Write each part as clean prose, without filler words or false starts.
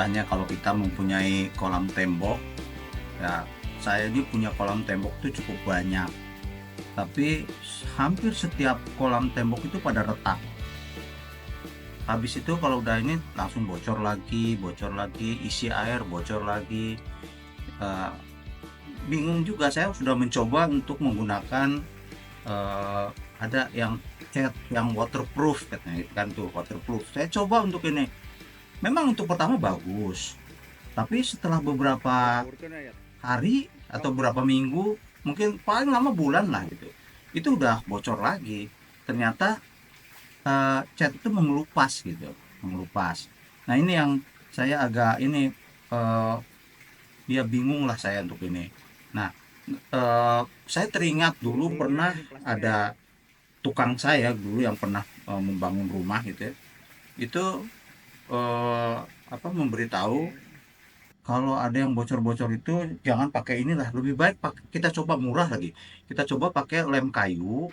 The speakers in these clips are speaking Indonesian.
biasanya kalau kita mempunyai kolam tembok, ya saya ini punya kolam tembok itu cukup banyak, tapi hampir setiap kolam tembok itu pada retak. Habis itu kalau udah ini langsung bocor lagi, isi air bocor lagi. Eh, Bingung juga, saya sudah mencoba untuk menggunakan eh, ada yang cat yang waterproof katanya kan, tuh waterproof. Saya coba untuk ini, memang untuk pertama bagus, tapi setelah beberapa hari atau beberapa minggu, mungkin paling lama bulan lah gitu, itu udah bocor lagi. Ternyata cat itu mengelupas gitu, mengelupas. Nah ini yang saya agak ini, eh, ya bingung lah saya untuk ini. Nah, saya teringat dulu pernah ada tukang saya dulu yang pernah membangun rumah gitu ya, itu eh, memberitahu kalau ada yang bocor-bocor itu jangan pakai inilah, lebih baik kita coba murah lagi, kita coba pakai lem kayu.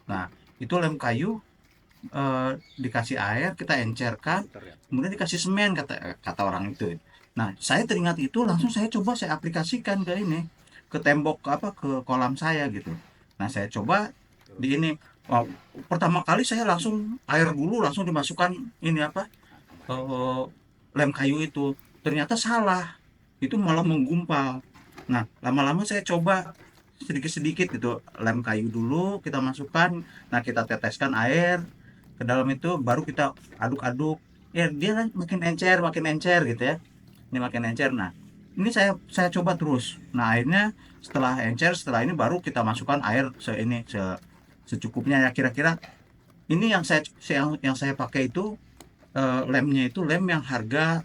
Nah itu lem kayu, dikasih air, kita encerkan, kemudian dikasih semen, kata kata orang itu. Nah saya teringat itu, langsung saya aplikasikan ke ini, ke tembok ke kolam saya gitu. Nah saya coba di ini. Wow, pertama kali saya langsung air dulu langsung dimasukkan ini eh, lem kayu itu, ternyata salah, itu malah menggumpal. Nah lama-lama saya coba sedikit-sedikit gitu, lem kayu dulu kita masukkan, nah kita teteskan air ke dalam itu, baru kita aduk-aduk, ya dia kan makin encer gitu ya, ini makin encer. Nah ini saya coba terus, nah akhirnya setelah encer, setelah ini baru kita masukkan air secukupnya ya, kira-kira ini yang saya pakai itu, lemnya itu lem yang harga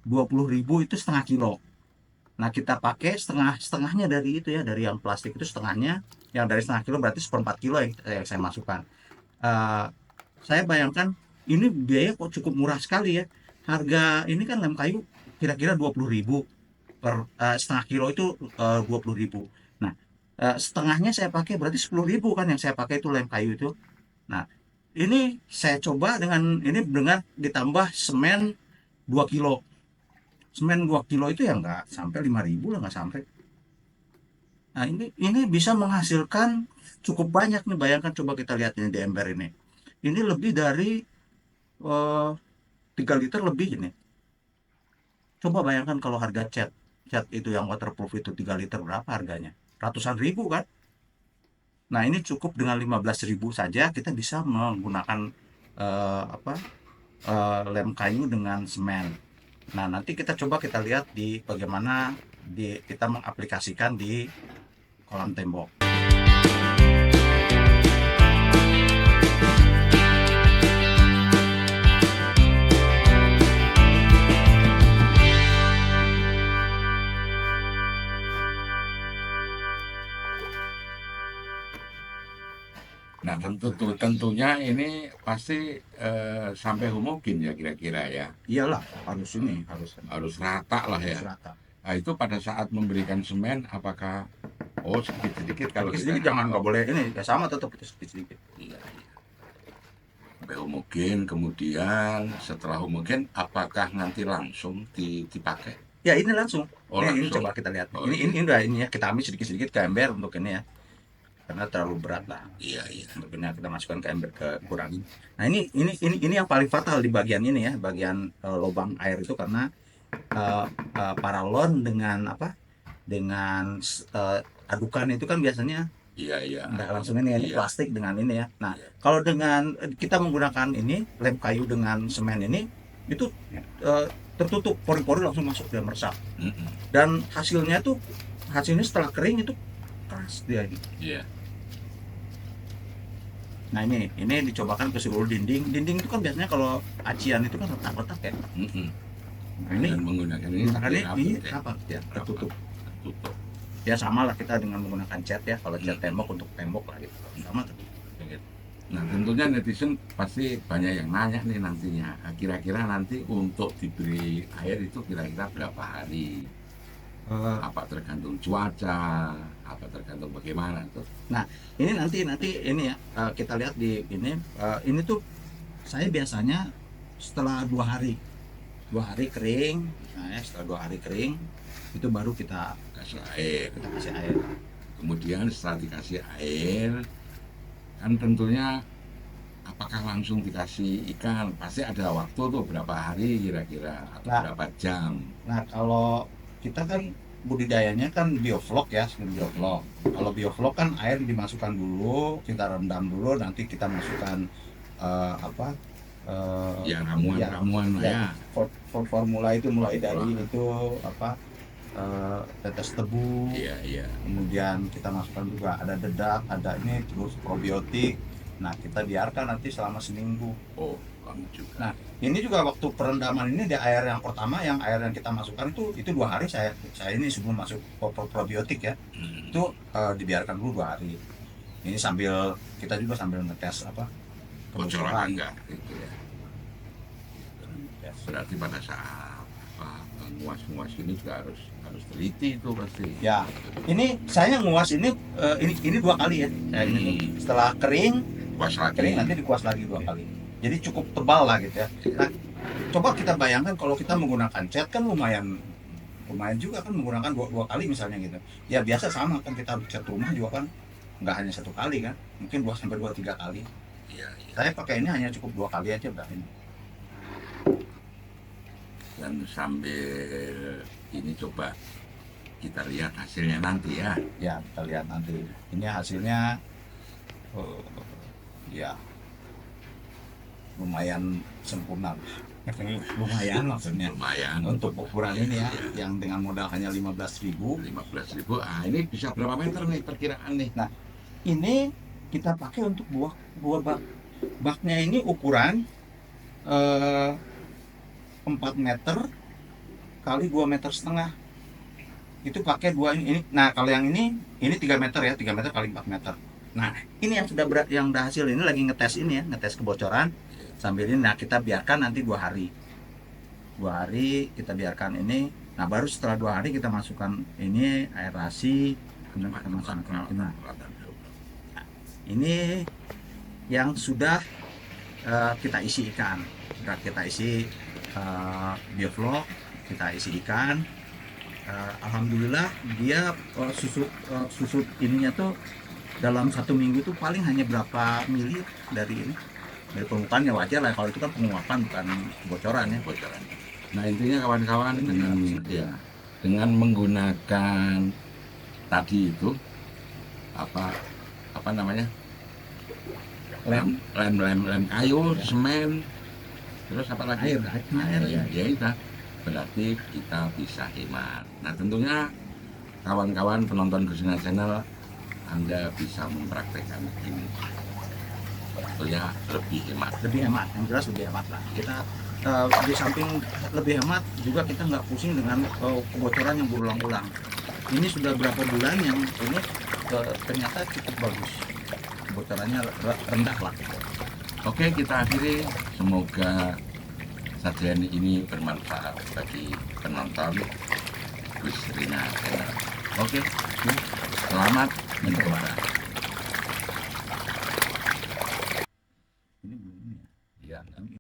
20.000 itu setengah kilo. Nah kita pakai setengahnya dari itu ya, dari yang plastik itu setengahnya, yang dari setengah kilo berarti seperempat kilo yang saya masukkan. Eh, saya bayangkan ini biaya kok cukup murah sekali ya. Harga ini kan lem kayu kira-kira 20.000 per setengah kilo itu, 20.000. Nah setengahnya saya pakai berarti 10.000 kan, yang saya pakai itu lem kayu itu. Nah ini saya coba dengan ditambah semen 2 kilo. Semen 2 kilo itu ya nggak sampai 5.000 lah, nggak sampai. Nah ini bisa menghasilkan cukup banyak nih, bayangkan coba kita lihat ini di ember ini. Ini lebih dari eh, 3 liter lebih ini. Coba bayangkan kalau harga cat cat itu yang waterproof itu 3 liter, berapa harganya? Ratusan ribu kan? Nah ini cukup dengan 15.000 saja kita bisa menggunakan eh, apa lem kayu dengan semen. Nah nanti kita lihat di bagaimana kita mengaplikasikan di kolam tembok. Nah, tentunya ini pasti sampai homogen ya kira-kira ya. Iyalah, harus ini, Harus rata lah ya. harus rata. Nah, itu pada saat memberikan semen apakah sedikit-sedikit kalau Sedikit kita jangan, nggak boleh ini, ya sama tetap itu sedikit-sedikit. iya, iya. Sampai homogen, kemudian setelah homogen apakah nanti langsung dipakai? Ya ini langsung. Oh, Ini langsung. coba kita lihat. Oh, Ini udah ini ya, kita ambil sedikit-sedikit ke ember untuk ini ya. Karena terlalu berat lah. iya, iya. Untuk ini kita masukkan ke ember, ke kurangin. Nah ini yang paling fatal di bagian ini ya, bagian lubang air itu, karena paralon dengan adukan itu kan biasanya Iya, iya. nggak langsung ini Iya. plastik dengan ini ya. Nah Iya. kalau dengan kita menggunakan ini lem kayu dengan semen ini, itu tertutup, pori-pori langsung masuk dia, meresap, Mm-mm. dan hasilnya setelah kering itu keras dia ini. Iya. Nah ini dicobakan ke seluruh dinding itu kan biasanya kalau acian itu kan retak-retak ya. Mm-mm. Nah ini Dan menggunakan ini apa ya, tertutup. tertutup. Ya sama lah kita dengan menggunakan cat ya, kalau cat tembok untuk tembok lah gitu, sama tertutup. Nah tentunya netizen pasti banyak yang nanya nih nantinya, kira-kira nanti untuk diberi air itu kira-kira berapa hari? Apa tergantung cuaca, apa tergantung bagaimana tuh? Nah ini nanti ini ya, kita lihat di ini tuh saya biasanya setelah 2 hari kering. Nah ya, setelah 2 hari kering itu baru kita Kasih air. kasih air. Kemudian setelah dikasih air, kan tentunya apakah langsung dikasih ikan? Pasti ada waktu tuh berapa hari kira-kira atau Nah. berapa jam. Nah kalau kita kan budidayanya kan bioflok ya, bioflok. Kalau bioflok kan air dimasukkan dulu, kita rendam dulu, nanti kita masukkan Ya ramuan-ramuan lah ya. formula itu mulai dari itu tetes tebu, Iya. kemudian kita masukkan juga ada dedak, ada ini terus probiotik. Nah kita biarkan nanti selama seminggu. Oh, lama juga. Nah ini juga waktu perendaman ini di air yang pertama, yang air yang kita masukkan itu 2 hari saya ini sebelum masuk probiotik ya, itu dibiarkan dulu 2 hari. Ini sambil kita juga sambil ngetes Bocoran enggak gitu ya. Yes. Berarti pada saat nguas-nguas ini juga harus teliti itu pasti. Ya, ini saya nguas ini 2 kali ya. Saya ini setelah kering Kuas lagi. kering nanti dikuas lagi 2 kali. Jadi cukup tebal lah gitu ya. Nah, coba kita bayangkan kalau kita menggunakan cat kan lumayan juga kan menggunakan 2 kali misalnya gitu. Ya biasa sama kan kita cat rumah juga kan nggak hanya 1 kali kan, mungkin 2 sampai 3 kali. Iya. Saya pakai ini hanya cukup 2 kali aja udah ini. Dan sambil ini coba kita lihat hasilnya nanti ya. Ya kita lihat nanti. Ini hasilnya ya lumayan sempurna. Lumayan maksudnya. Lumayan. Untuk ukuran ini ya, yang dengan modal hanya 15.000. 15.000. Ah, ini bisa berapa meter nih perkiraan nih? Nah, ini kita pakai untuk buah bak. Baknya ini ukuran 4 meter kali 2,5 meter. Itu pakai 2 ini. Nah, kalau yang ini 3 meter ya, 3 meter kali 4 meter. Nah, ini yang sudah yang udah hasil ini lagi ngetes ini ya, ngetes kebocoran. Sambil ini, nah kita biarkan nanti 2 hari. 2 hari kita biarkan ini. Nah, baru setelah 2 hari kita masukkan ini aerasi, kemudian kita masukkan ini. Nah, ini yang sudah kita isi ikan. Sudah kita isi bioflok, kita isi ikan. Alhamdulillah dia susut ininya tuh dalam 1 minggu tuh paling hanya berapa mili dari permukaan, ya wajar lah kalau itu kan penguapan bukan bocoran ya. Bocoran. Nah, intinya kawan-kawan dengan menggunakan tadi itu apa namanya? Lem kayu, semen, terus apa lagi? Air ya itu. Berarti kita bisa hemat. Nah, tentunya kawan-kawan penonton Gusina Channel, Anda bisa mempraktekkan ini. Tentunya lebih hemat. Yang jelas lebih hemat lah. Kita di samping lebih hemat juga kita nggak pusing dengan kebocoran yang berulang-ulang. Ini sudah berapa bulan yang ini ternyata cukup bagus. Kebocorannya rendah lah. Oke, kita akhiri. Semoga sajian ini bermanfaat bagi penonton Gusina Channel. Oke, selamat mencoba.